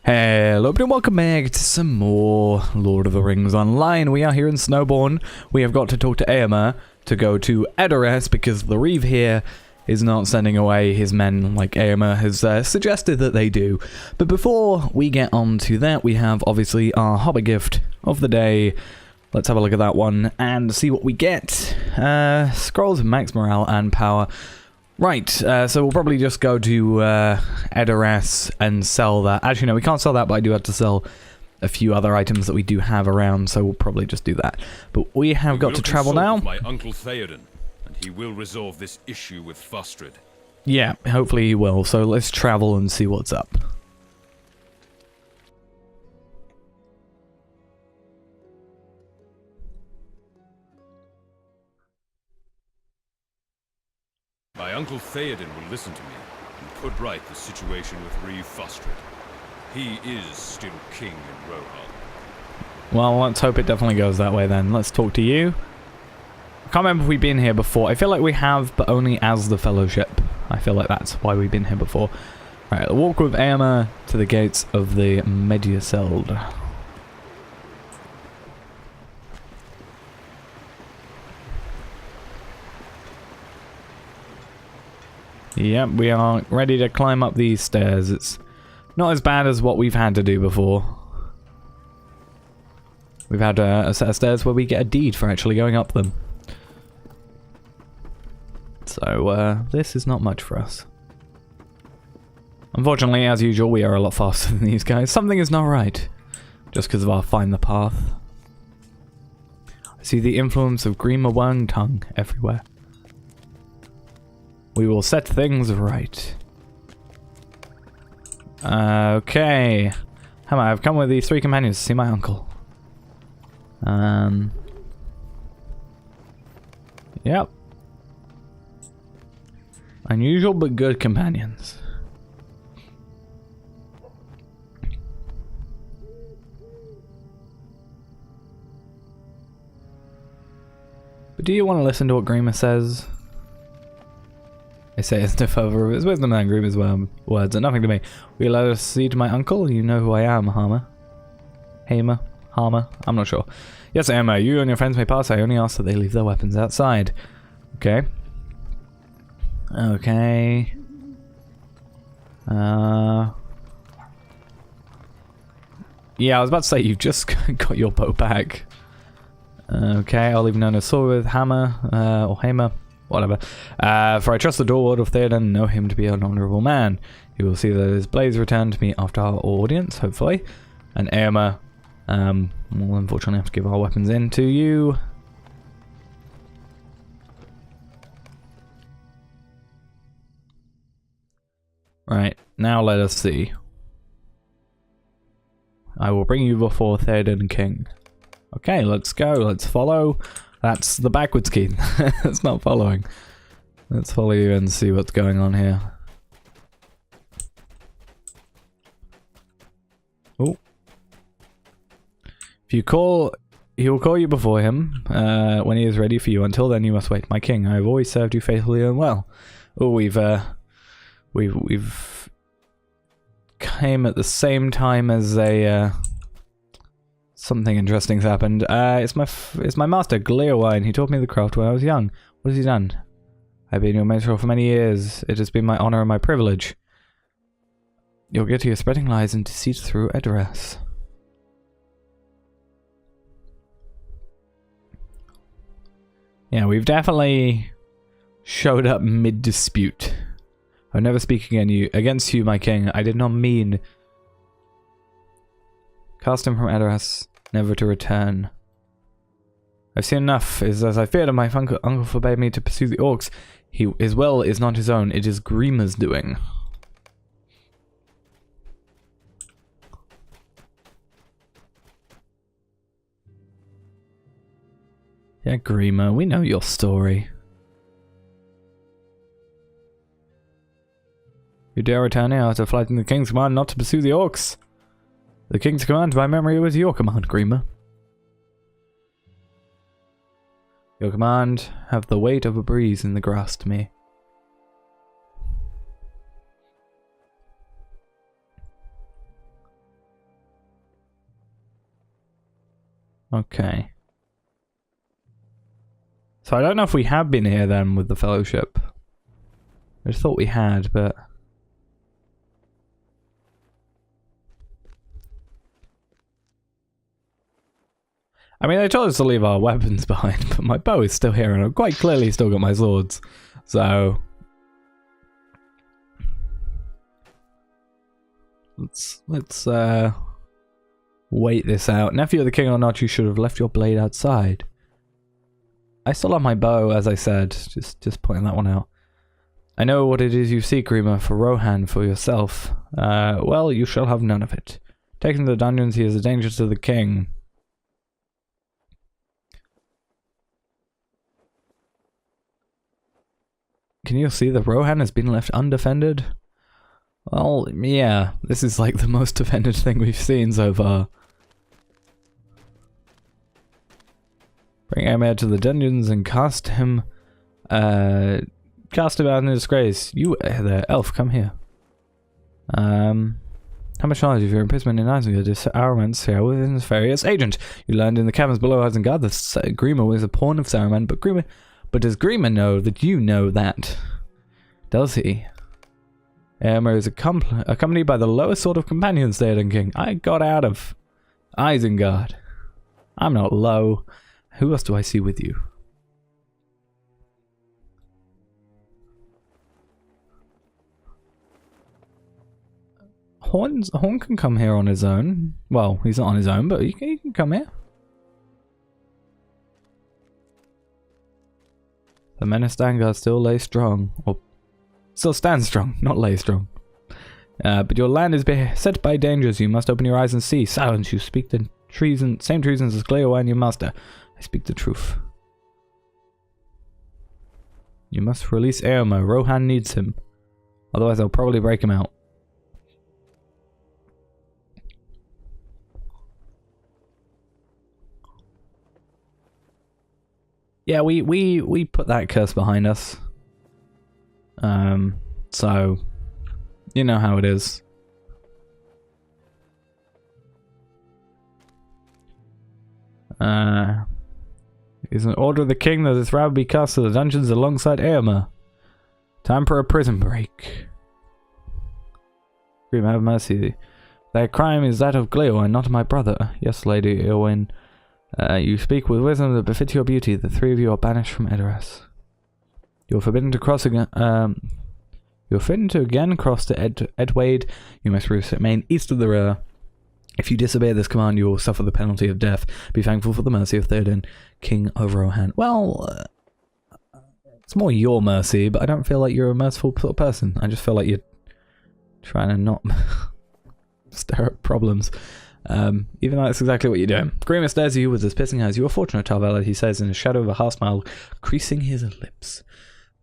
Hello and welcome back to some more Lord of the Rings Online. We are here in Snowbourne. We have got to talk to Éomer to go to Edoras because the Reeve here is not sending away his men like Éomer has suggested that they do. But before we get on to that, we have obviously our Hobbit gift of the day. Let's have a look at that one and see what we get. Scrolls of max morale and power. Right, so we'll probably just go to Edoras and sell that. Actually, no, we can't sell that, but I do have to sell a few other items that we do have around, so we'll probably just do that. But we have got to travel now. My uncle Théoden, and he will resolve this issue with Fustred. Yeah, hopefully he will. So let's travel and see what's up. My uncle Théoden will listen to me and put right the situation with Reeve Fustred. He is still king in Rohan. Well, let's hope it definitely goes that way then. Let's talk to you. I can't remember if we've been here before. I feel like we have, but only as the Fellowship. I feel like that's why we've been here before. Right, I'll walk with Éomer to the gates of the Mediaceld. Yep, we are ready to climb up these stairs. It's not as bad as what we've had to do before. We've had a set of stairs where we get a deed for actually going up them. So, this is not much for us. Unfortunately, as usual, we are a lot faster than these guys. Something is not right. Just because of our find the path. I see the influence of Gríma Wormtongue everywhere. We will set things right. Okay. Hammer, I've come with the 3 companions to see my uncle. Yep. Unusual but good companions. But do you want to listen to what Gríma says? I say it's no further of his wisdom than Gríma's words are nothing to me. Will you let us see to my uncle? You know who I am, Hammer. Hammer? I'm not sure. Yes, Éomer, you and your friends may pass. I only ask that they leave their weapons outside. Okay. Okay. Yeah, I was about to say, you've just got your bow back. Okay, I'll leave known as sword with Hammer, or Hamer. Whatever. For I trust the Lord of Théoden and know him to be an honourable man. He will see that his blades return to me after our audience, hopefully. And Éomer, we'll unfortunately have to give our weapons in to you. Right, now let us see. I will bring you before Théoden King. Okay, let's go, let's follow. That's the backwards key. That's not following. Let's follow you and see what's going on here. Oh. If you call, he will call you before him when he is ready for you. Until then, you must wait, my king. I have always served you faithfully and well. Oh, we've came at the same time as a something interesting's happened. It's my master, Gléowen. He taught me the craft when I was young. What has he done? I've been your mentor for many years. It has been my honor and my privilege. You're guilty of spreading lies and deceit through Edoras. Yeah, we've definitely showed up mid-dispute. I'll never speak against you, my king. I did not mean... Cast him from Edoras, never to return. I've seen enough. As I feared, and my uncle forbade me to pursue the orcs. His will is not his own. It is Gríma's doing. Yeah, Gríma, we know your story. You dare return here after flighting the king's command not to pursue the orcs. The king's command, by memory, was your command, Gríma. Your command have the weight of a breeze in the grass to me. Okay. So I don't know if we have been here then with the Fellowship. I just thought we had, but... I mean, they told us to leave our weapons behind, but my bow is still here, and I've quite clearly still got my swords. So... Let's wait this out. Nephew of the king or not, you should have left your blade outside. I still have my bow, as I said. Just pointing that one out. I know what it is you seek, Gríma, for Rohan, for yourself. Well, you shall have none of it. Taken to the dungeons, he is a danger to the king. Can you see that Rohan has been left undefended? Well, yeah, this is like the most defended thing we've seen so far. Bring Éomer to the dungeons and cast him out in disgrace. You there, elf, come here. How much knowledge of your imprisonment in Isengard is Saruman's here within his various agent? You learned in the caverns below Isengard that Gríma was a pawn of Saruman, but does Gríma know that you know that? Does he? Éomer is accompanied by the lowest sort of companions, Théoden King. I got out of Isengard. I'm not low. Who else do I see with you? Horn can come here on his own. Well, he's not on his own, but he can come here. The menace Dangar still lay strong, or still stands strong, not lay strong. But your land is beset by dangers. You must open your eyes and see. Silence, you speak the same treasons as Gléowen, your master. I speak the truth. You must release Éomer. Rohan needs him. Otherwise, I'll probably break him out. Yeah, we put that curse behind us. So you know how it is. It is an order of the king that this rabbi be cast to the dungeons alongside Éomer. Time for a prison break. Gríma, have mercy. Their crime is that of Gléowen, not my brother. Yes, Lady Éowyn. You speak with wisdom that befits your beauty. The three of you are banished from Edoras. You are forbidden to cross again. You are forbidden to again cross to Entwade. You must remain east of the river. If you disobey this command, you will suffer the penalty of death. Be thankful for the mercy of Théoden, King of Rohan. Well, it's more your mercy, but I don't feel like you're a merciful sort of person. I just feel like you're trying to not stir up problems. Even though that's exactly what you're doing. Gríma stares at you with his piercing eyes. You are fortunate, Tarvela, he says in the shadow of a half smile, creasing his lips.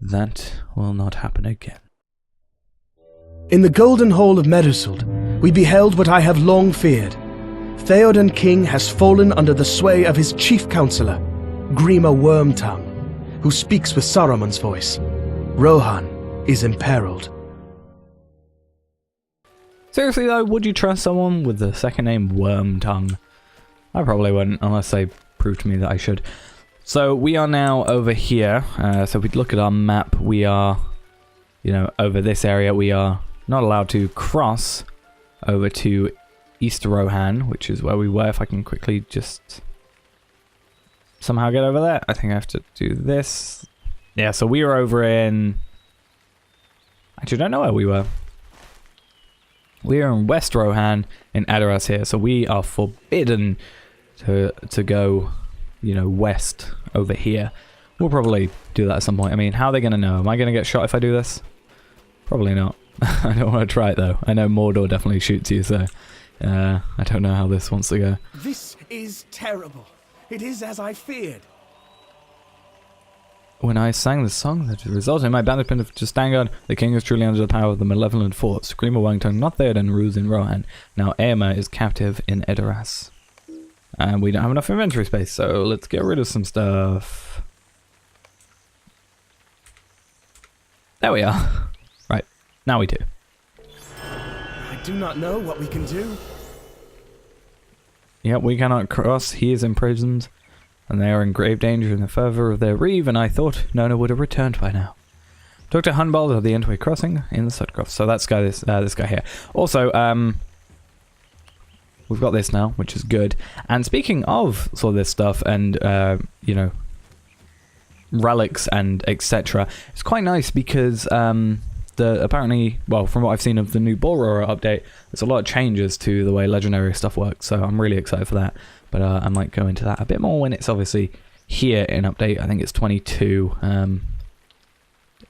That will not happen again. In the golden hall of Meduseld, we beheld what I have long feared. Théoden King has fallen under the sway of his chief counselor, Gríma Wormtongue, who speaks with Saruman's voice. Rohan is imperiled. Seriously though, would you trust someone with the second name Wormtongue? I probably wouldn't, unless they prove to me that I should. So we are now over here. So if we look at our map, we are, you know, over this area. We are not allowed to cross over to East Rohan, which is where we were. If I can quickly just somehow get over there. I think I have to do this. Yeah, so we were over in... Actually, I don't know where we were. We are in West Rohan in Edoras here, so we are forbidden to go, you know, west over here. We'll probably do that at some point. I mean, how are they going to know? Am I going to get shot if I do this? Probably not. I don't want to try it though. I know Mordor definitely shoots you, so I don't know how this wants to go. This is terrible. It is as I feared. When I sang the song that resulted in my banishment to Stangard, the king is truly under the power of the malevolent force. Gríma Wormtongue, not Théoden, rules in Rohan. Now Éomer is captive in Edoras. And we don't have enough inventory space, so let's get rid of some stuff. There we are. Right, now we do. I do not know what we can do. Yep, we cannot cross. He is imprisoned, and they are in grave danger in the further of their reeve, and I thought Nona would have returned by now. Dr. Hunbald of the Entwade crossing in the Sudcroft. So that's this guy here. Also, we've got this now, which is good. And speaking of sort of this stuff and, you know, relics and etc., it's quite nice because apparently, well, from what I've seen of the new Borora update, there's a lot of changes to the way legendary stuff works, so I'm really excited for that. But I might go into that a bit more when it's obviously here in update. I think it's 22.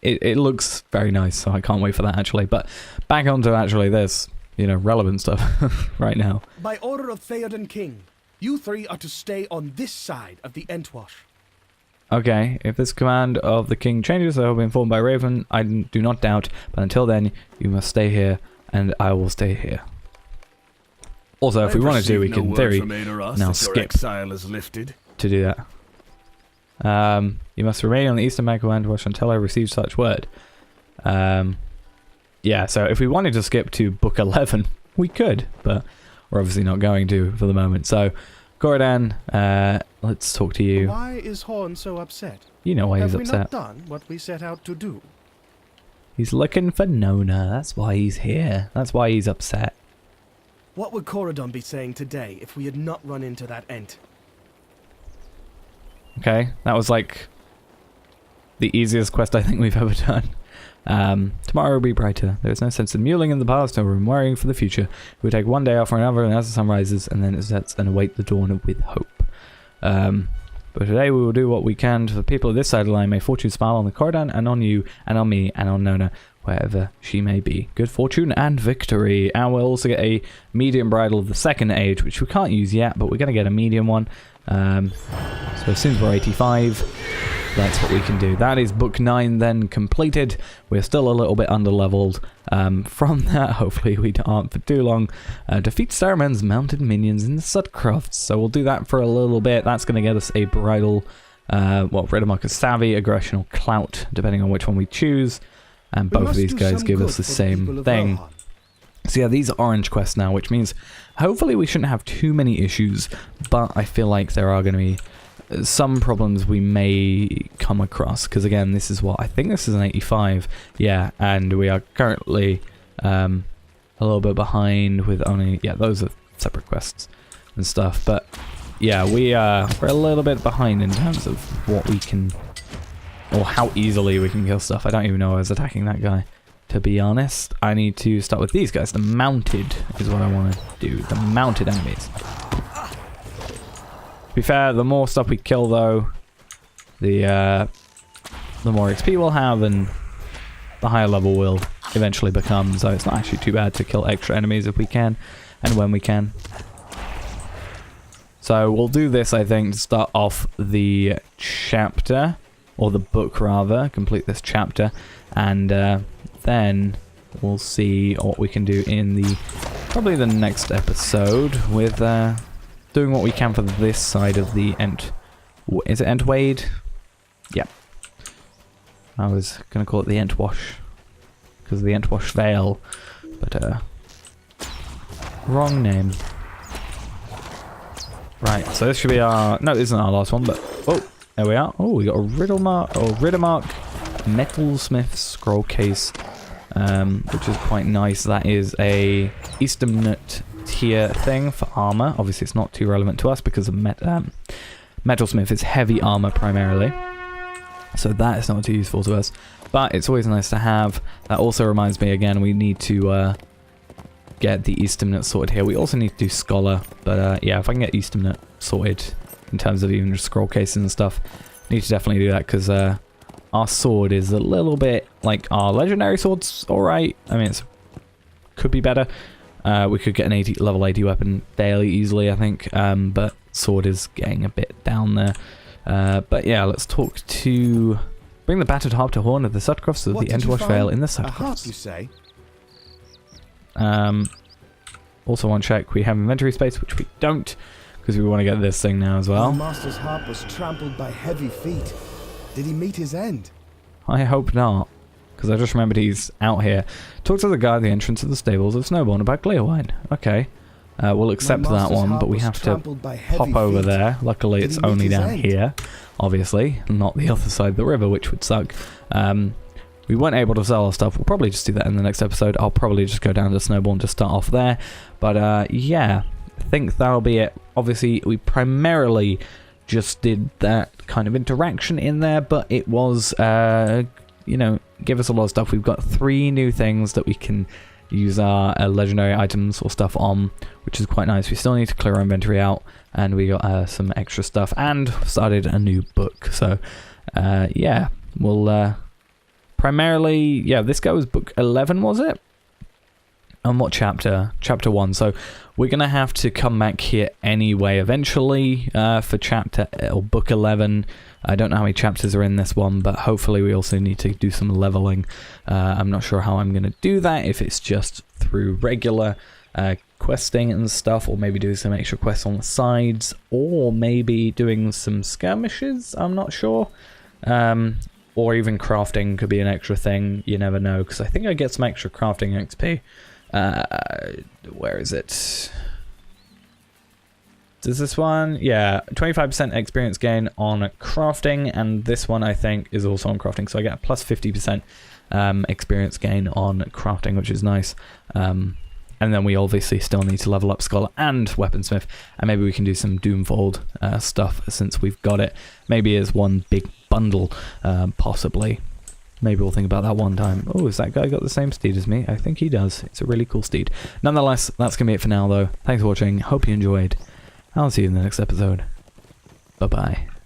It looks very nice, so I can't wait for that actually. But back onto actually this, you know, relevant stuff right now. By order of Théoden King, you three are to stay on this side of the Entwash. Okay, if this command of the king changes, I will be informed by Raven. I do not doubt, but until then, you must stay here, and I will stay here. Also, if we wanted to, we could, in theory, now skip exile is lifted. to do that. You must remain on the eastern bank of Antwash until I receive such word. Yeah, so if we wanted to skip to book 11, we could, but we're obviously not going to for the moment. So, Goridan, let's talk to you. Why is Horn so upset? You know why he's Have upset. we not done what we set out to do? He's looking for Nona. That's why he's here. That's why he's upset. What would Corridon be saying today if we had not run into that Ent? Okay, that was like the easiest quest I think we've ever done. Tomorrow will be brighter. There is no sense in muling in the past or in worrying for the future. We take one day off for another, and as the sun rises, and then it sets, and await the dawn with hope. But today we will do what we can for the people of this side of the line. May fortune smile on the Corridon, and on you, and on me, and on Nona, wherever she may be. Good fortune and victory. And we'll also get a medium bridle of the second age, which we can't use yet, but we're going to get a medium one. So as soon as we're 85, that's what we can do. That is book 9 then completed. We're still a little bit under-leveled. From that, hopefully we aren't for too long. Defeat Saruman's mounted minions in the Sudcrofts. So we'll do that for a little bit. That's going to get us a bridle. Well, Redamark is Savvy, Aggression, or Clout, depending on which one we choose. And both of these guys give us the same thing. So yeah, these are orange quests now, which means hopefully we shouldn't have too many issues, but I feel like there are going to be some problems we may come across, because again, this is what, I think this is an 85, yeah, and we are currently a little bit behind with only, yeah, those are separate quests and stuff, but yeah, we're a little bit behind in terms of what we can, or how easily we can kill stuff. I don't even know I was attacking that guy. To be honest, I need to start with these guys. The mounted is what I want to do. The mounted enemies. To be fair, the more stuff we kill, though, the more XP we'll have, and the higher level we'll eventually become. So it's not actually too bad to kill extra enemies if we can, and when we can. So we'll do this, I think, to start off the chapter, or the book rather. Complete this chapter, and then we'll see what we can do in probably the next episode with doing what we can for this side of the is it Entwade? Yeah. I was going to call it the Entwash because of the Entwash Vale, but wrong name. Right, so this should be our, no, this isn't our last one, but oh, there we are. Oh, we got a Riddermark Metalsmith scroll case. Which is quite nice. That is a Easternut tier thing for armor. Obviously, it's not too relevant to us because of Metalsmith is heavy armor primarily, so that is not too useful to us. But it's always nice to have. That also reminds me, again, we need to get the Easternut sorted here. We also need to do Scholar, but yeah, if I can get Easternut sorted in terms of even just scroll cases and stuff, need to definitely do that because our sword is a little bit like our legendary sword's alright. I mean, it could be better. We could get an level 80 weapon fairly easily, I think. But sword is getting a bit down there. But yeah, let's talk to... Bring the battered harp to Horn of the Sudcrofts of the Entwash Vale in the Sudcrofts. A harp, you say? Also want to check we have inventory space, which we don't, because we want to get this thing now as well. The master's harp was trampled by heavy feet. Did he meet his end? I hope not, because I just remembered he's out here. Talk to the guy at the entrance of the stables of Snowbourne about clear wine. Okay. We'll accept My that master's one, heart but we was have to trampled by heavy pop over feet. there. Luckily, Did it's he meet only his down end? here, obviously, not the other side of the river, which would suck. We weren't able to sell our stuff. We'll probably just do that in the next episode. I'll probably just go down to Snowball and just start off there. But yeah, I think that'll be it. Obviously, we primarily just did that kind of interaction in there, but it was, you know, give us a lot of stuff. We've got 3 new things that we can use our legendary items or stuff on, which is quite nice. We still need to clear our inventory out, and we got some extra stuff, and started a new book. So yeah, we'll primarily, yeah, this guy was book 11, was it? And what chapter? Chapter 1. So we're gonna have to come back here anyway eventually for chapter or book 11. I don't know how many chapters are in this one, but hopefully we also need to do some leveling. I'm not sure how I'm gonna do that, if it's just through regular questing and stuff, or maybe do some extra quests on the sides, or maybe doing some skirmishes. I'm not sure. Or even crafting could be an extra thing. You never know, because I think I get some extra crafting XP. Where is it? Does this one? Yeah, 25% experience gain on crafting, and this one I think is also on crafting, so I get a plus 50% experience gain on crafting, which is nice. And then we obviously still need to level up Scholar and Weaponsmith, and maybe we can do some Doomfold stuff since we've got it. Maybe as one big bundle, possibly. Maybe we'll think about that one time. Oh, has that guy got the same steed as me? I think he does. It's a really cool steed. Nonetheless, that's going to be it for now, though. Thanks for watching. Hope you enjoyed. I'll see you in the next episode. Bye-bye.